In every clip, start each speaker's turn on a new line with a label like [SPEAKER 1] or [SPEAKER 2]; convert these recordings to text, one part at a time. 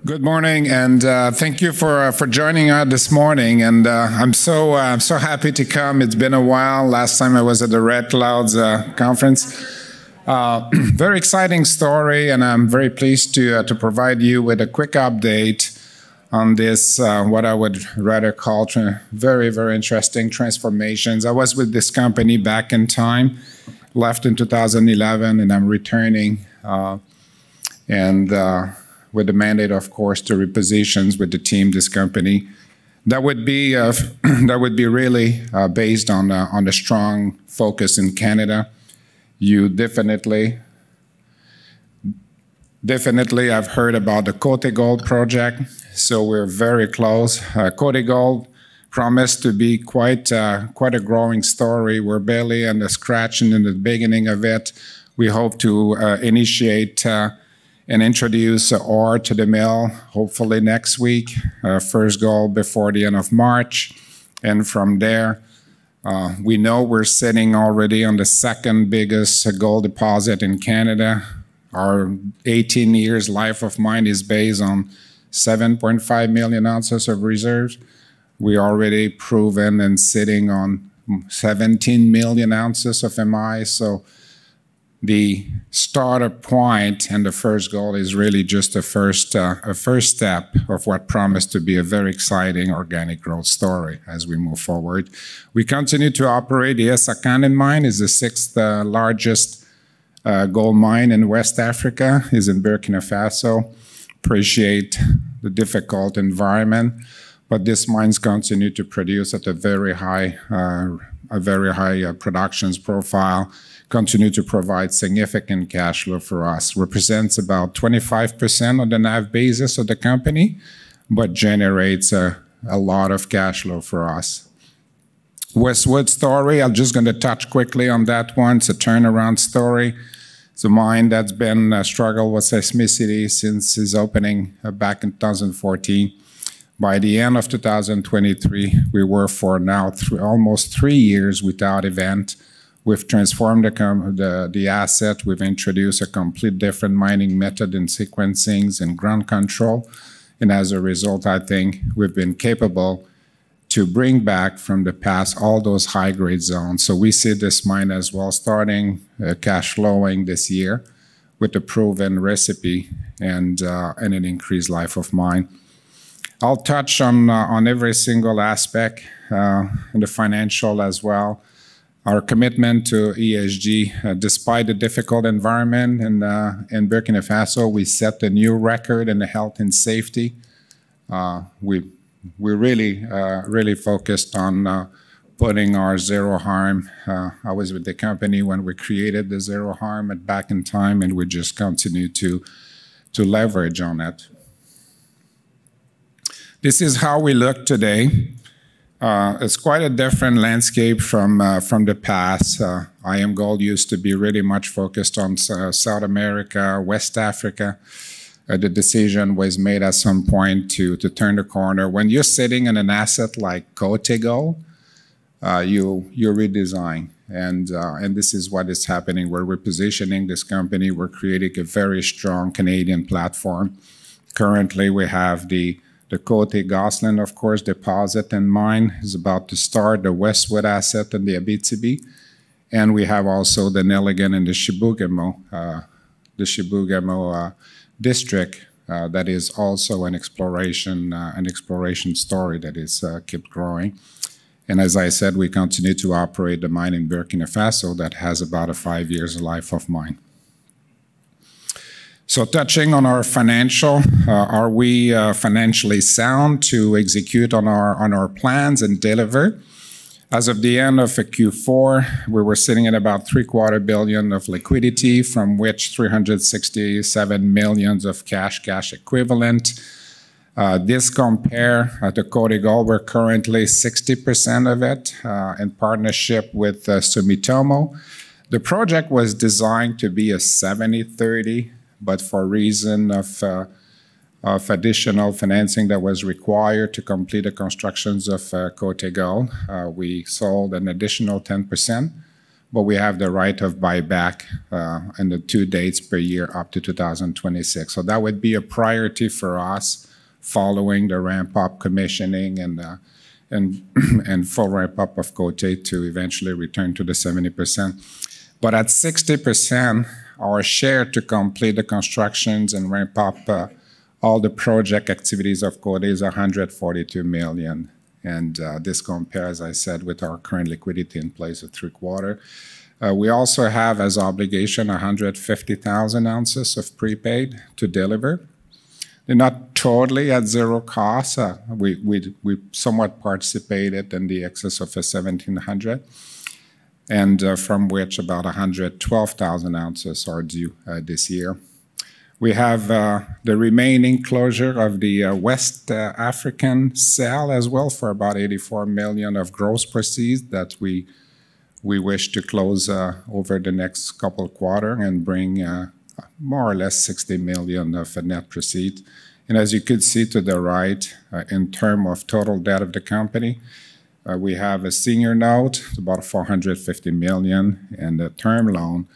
[SPEAKER 1] Good morning, and thank you for joining us this morning. And I'm so happy to come. It's been a while. Last time I was at the Red Clouds conference. Very exciting story, and I'm very pleased to provide you with a quick update on this, what I would rather call very, very interesting transformations. I was with this company back in time, left in 2011, and I'm returning. With the mandate, of course, to reposition with the team this company. That would be really based on a strong focus in Canada. You definitely have heard about the Côté Gold project, so we're very close. Côté Gold promised to be quite a growing story. We're barely on the scratch and in the beginning of it. We hope to initiate and introduce ore to the mill, hopefully next week, first gold before the end of March. And from there, we know we're sitting already on the second biggest gold deposit in Canada. Our 18 years life of mine is based on 7.5 million ounces of reserves. We already proven and sitting on 17 million ounces of MI. So the starter point and the first goal is really just a first step of what promised to be a very exciting organic growth story as we move forward. We continue to operate the Essakane mine. Is the sixth largest gold mine in West Africa. Is in Burkina Faso. Appreciate the difficult environment, but this mines continue to produce at a very high productions profile. Continue to provide significant cash flow for us. Represents about 25% on the NAV basis of the company, but generates a lot of cash flow for us. Westwood story, I'm just going to touch quickly on that one. It's a turnaround story. It's a mine that's been a struggle with seismicity since its opening back in 2014. By the end of 2023, we were for now almost 3 years without event. We've transformed the asset. We've introduced a complete different mining method in sequencings and ground control. And as a result, I think we've been capable to bring back from the past all those high-grade zones. So we see this mine as well starting cash flowing this year with a proven recipe and an increased life of mine. I'll touch on every single aspect in the financial as well. Our commitment to ESG, despite the difficult environment in Burkina Faso, we set a new record in the health and safety. We really focused on putting our zero harm. I was with the company when we created the zero harm back in time, and we just continue to leverage on it. This is how we look today. It's quite a different landscape from the past. IAMGOLD used to be really much focused on South America, West Africa. The decision was made at some point to turn the corner. When you're sitting in an asset like Côté Gold, you redesign. And this is what is happening. We're repositioning this company. We're creating a very strong Canadian platform. Currently, we have the Côté Gosselin, of course, deposit and mine is about to start, the Westwood asset and the Abitibi. And we have also the Nelligan and the Chibougamau district that is also an exploration story that is kept growing. And as I said, we continue to operate the mine in Burkina Faso that has about a 5 years life of mine. So touching on our financial, are we financially sound to execute on our plans and deliver? As of the end of Q4, we were sitting at about $750 million of liquidity, from which $367 million of cash equivalent. This compare to Côté Gold, we're currently 60% of it in partnership with Sumitomo. The project was designed to be a 70-30, but for reason of additional financing that was required to complete the constructions of Côté Gold, we sold an additional 10%. but we have the right of buyback and the 2 dates per year up to 2026. So that would be a priority for us following the ramp-up commissioning and full ramp-up of Côté to eventually return to the 70%. But at 60%, our share to complete the constructions and ramp up all the project activities of Côté is $142 million. And this compares, as I said, with our current liquidity in place of 3/4. We also have as obligation 150,000 ounces of prepaid to deliver. They're not totally at zero cost. We somewhat participated in the excess of 1,700, and from which about 112,000 ounces are due this year. We have the remaining closure of the West African sale as well for about $84 million of gross proceeds that we wish to close over the next couple of quarters and bring more or less $60 million of net proceeds. And as you could see to the right, in terms of total debt of the company, we have a senior note, about $450 million, and the term loan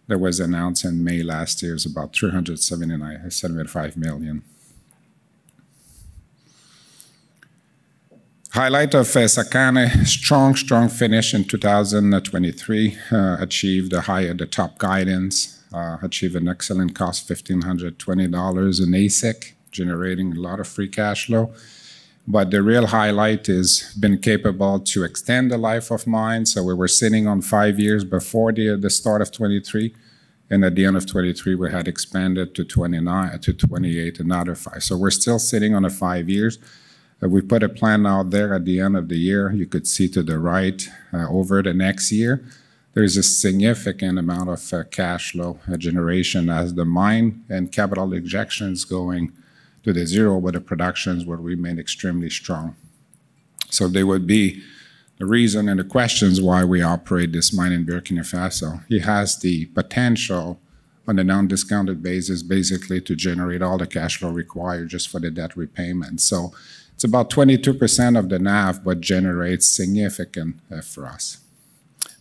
[SPEAKER 1] that was announced in May last year is about $375 million. Highlight of Essakane, strong finish in 2023, achieved the top guidance, achieved an excellent cost, $1,520 in AISC, generating a lot of free cash flow. But the real highlight is been capable to extend the life of mine. So we were sitting on 5 years before the start of 23. And at the end of 23, we had expanded to 29, to 28, another 5. So we're still sitting on 5 years. We put a plan out there at the end of the year. You could see to the right, over the next year, there's a significant amount of cash flow generation as the mine and capital injections going to the zero, but the productions will remain extremely strong. So they would be the reason and the questions why we operate this mine in Burkina Faso. It has the potential on a non-discounted basis basically to generate all the cash flow required just for the debt repayment. So it's about 22% of the NAV, but generates significant for us.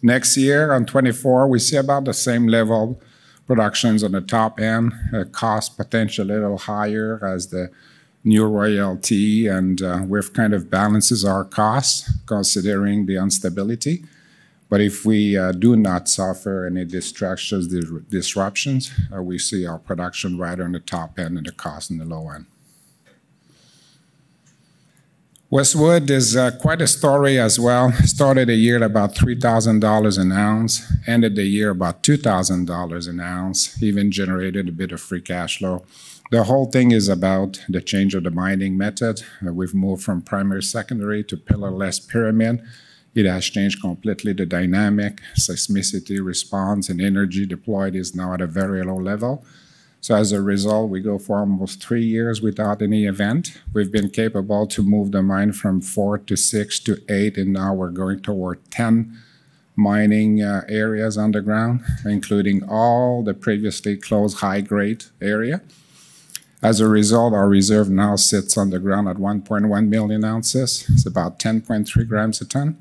[SPEAKER 1] Next year on 24, we see about the same level productions on the top end, cost potential a little higher as the new royalty, and we've kind of balances our costs considering the instability. But if we do not suffer any disruptions, we see our production right on the top end and the cost on the low end. Westwood is quite a story as well. Started the year at about $3,000 an ounce, ended the year about $2,000 an ounce, even generated a bit of free cash flow. The whole thing is about the change of the mining method. We've moved from primary, secondary to pillarless pyramid. It has changed completely the dynamic, seismicity response, and energy deployed is now at a very low level. So as a result, we go for almost 3 years without any event. We've been capable to move the mine from 4 to 6 to 8, and now we're going toward 10 mining areas underground, including all the previously closed high-grade area. As a result, our reserve now sits underground at 1.1 million ounces. It's about 10.3 grams a ton.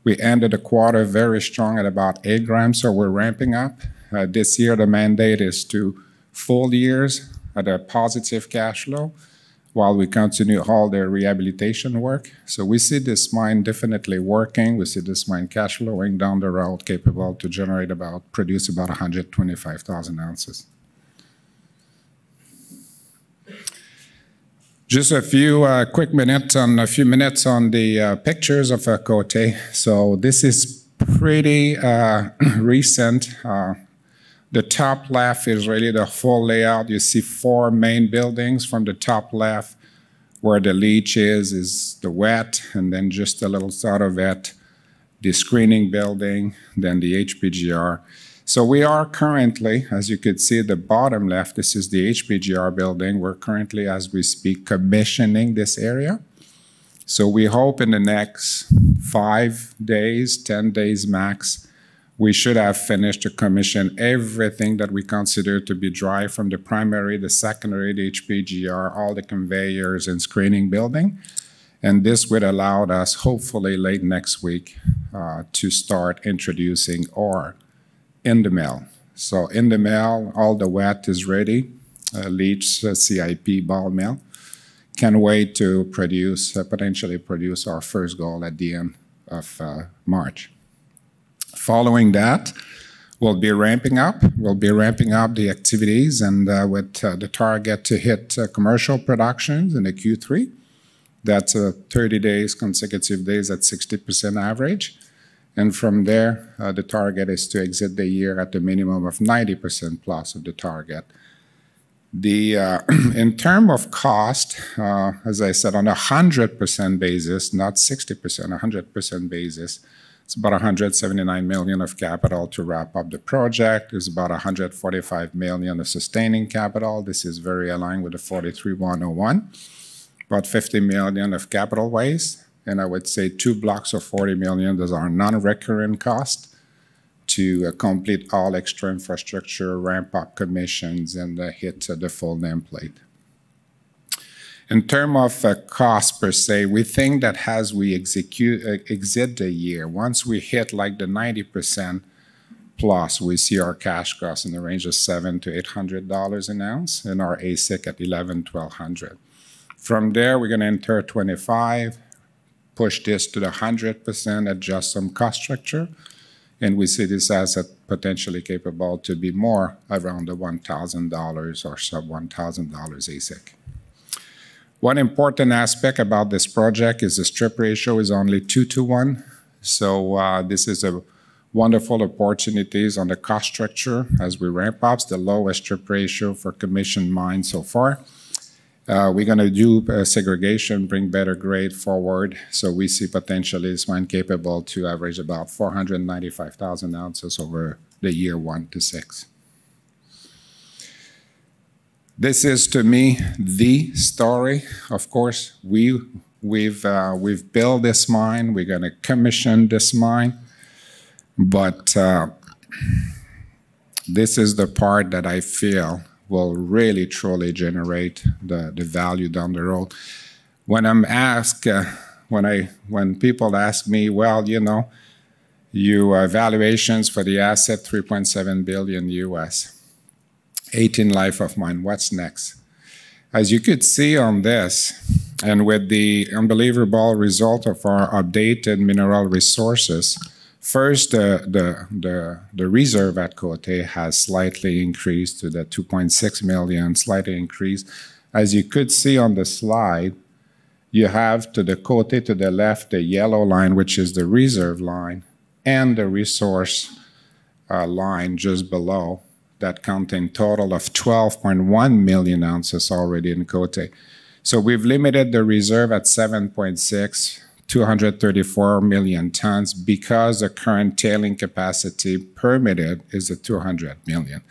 [SPEAKER 1] We ended the quarter very strong at about 8 grams, so we're ramping up. This year, the mandate is to full years at a positive cash flow while we continue all the rehabilitation work. So we see this mine definitely working. We see this mine cash flowing down the road, capable to generate produce about 125,000 ounces. Just a few quick minutes on the pictures of Côté. So this is pretty recent. The top left is really the full layout. You see 4 main buildings from the top left. Where the leach is the wet, and then just a little south of it, the screening building, then the HPGR. So we are currently, as you could see at the bottom left, this is the HPGR building. We're currently, as we speak, commissioning this area. So we hope in the next 5 days, 10 days max, we should have finished to commission everything that we consider to be dry from the primary, the secondary, the HPGR, all the conveyors and screening building. And this would allow us, hopefully late next week, to start introducing ore in the mill. So in the mill, all the wet is ready, leach, CIP, ball mill. Can't wait to produce, potentially produce our first gold at the end of March. Following that, we'll be ramping up. We'll be ramping up the activities and with the target to hit commercial productions in the Q3. That's 30 days, consecutive days at 60% average. And from there, the target is to exit the year at a minimum of 90% plus of the target. In terms of cost, as I said, on a 100% basis, not 60%, 100% basis, it's about $179 million of capital to wrap up the project. There's about $145 million of sustaining capital. This is very aligned with the 43-101. About $50 million of capital waste, and I would say 2 blocks of $40 million. Those are non-recurrent costs to complete all extra infrastructure, ramp-up commissions, and hit the full nameplate. In terms of cost per se, we think that as we exit the year, once we hit like the 90% plus, we see our cash costs in the range of $700 to $800 an ounce, and our AISC at $1,100–$1,200. From there, we're going to enter 25, push this to the 100%, adjust some cost structure, and we see this asset potentially capable to be more around the $1,000 or sub $1,000 AISC. One important aspect about this project is the strip ratio is only 2:1. So this is a wonderful opportunities on the cost structure as we ramp up. It's the lowest strip ratio for commissioned mines so far. We're going to do segregation, bring better grade forward. So we see potentially this mine capable to average about 495,000 ounces over the year 1 to 6. This is, to me, the story. Of course, we've built this mine. We're going to commission this mine. But this is the part that I feel will really, truly generate the value down the road. When I'm asked, when people ask me, well, you know, your valuations for the asset, $3.7 billion US. 18 life of mine, what's next? As you could see on this, and with the unbelievable result of our updated mineral resources, first, the reserve at Côté has slightly increased to the 2.6 million, slightly increased. As you could see on the slide, you have to the Côté to the left, the yellow line, which is the reserve line, and the resource line just below, that contain total of 12.1 million ounces already in Côté. So we've limited the reserve at 7.6, 234 million tons, because the current tailing capacity permitted is at 200 million,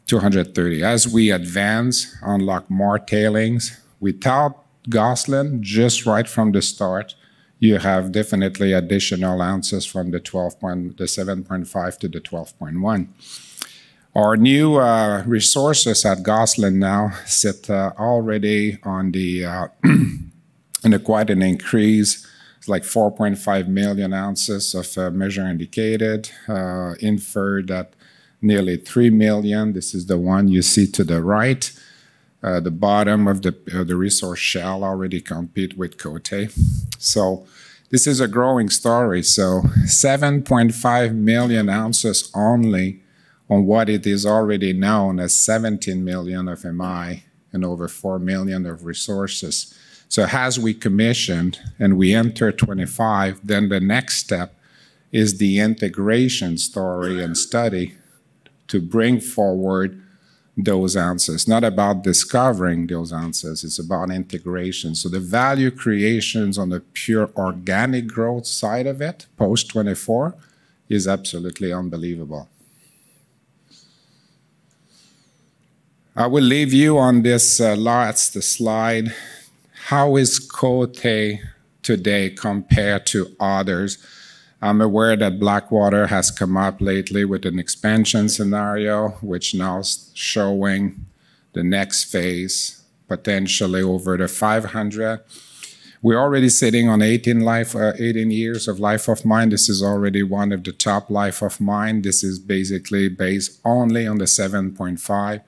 [SPEAKER 1] 230. As we advance, unlock more tailings, without Gosselin, just right from the start, you have definitely additional ounces from the 7.5 to the 12.1. Our new resources at Gosselin now sit already on the in quite an increase. It's like 4.5 million ounces of measured indicated, inferred at nearly 3 million. This is the one you see to the right. The bottom of the resource shell already compete with Côté. So this is a growing story. So 7.5 million ounces only on what it is already known as 17 million of MI and over 4 million of resources. So as we commissioned and we enter 25, then the next step is the integration story and study to bring forward those ounces. Not about discovering those ounces, it's about integration. So the value creations on the pure organic growth side of it, post-24, is absolutely unbelievable. I will leave you on this last slide. How is Côté today compared to others? I'm aware that Blackwater has come up lately with an expansion scenario, which now is showing the next phase, potentially over the 500. We're already sitting on 18 years of life of mine. This is already one of the top life of mine. This is basically based only on the 7.5.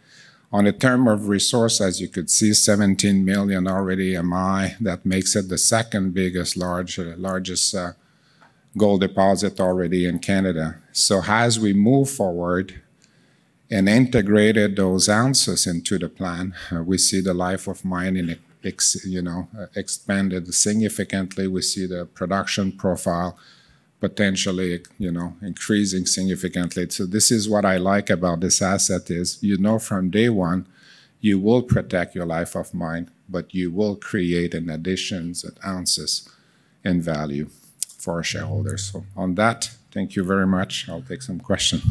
[SPEAKER 1] On the term of resource, as you could see, 17 million already MI. That makes it the second biggest largest gold deposit already in Canada. So as we move forward and integrated those ounces into the plan, we see the life of mine expanded significantly. We see the production profile potentially, increasing significantly. So this is what I like about this asset is, from day one, you will protect your life of mine, but you will create an additions of ounces in value for our shareholders. So on that, thank you very much. I'll take some questions.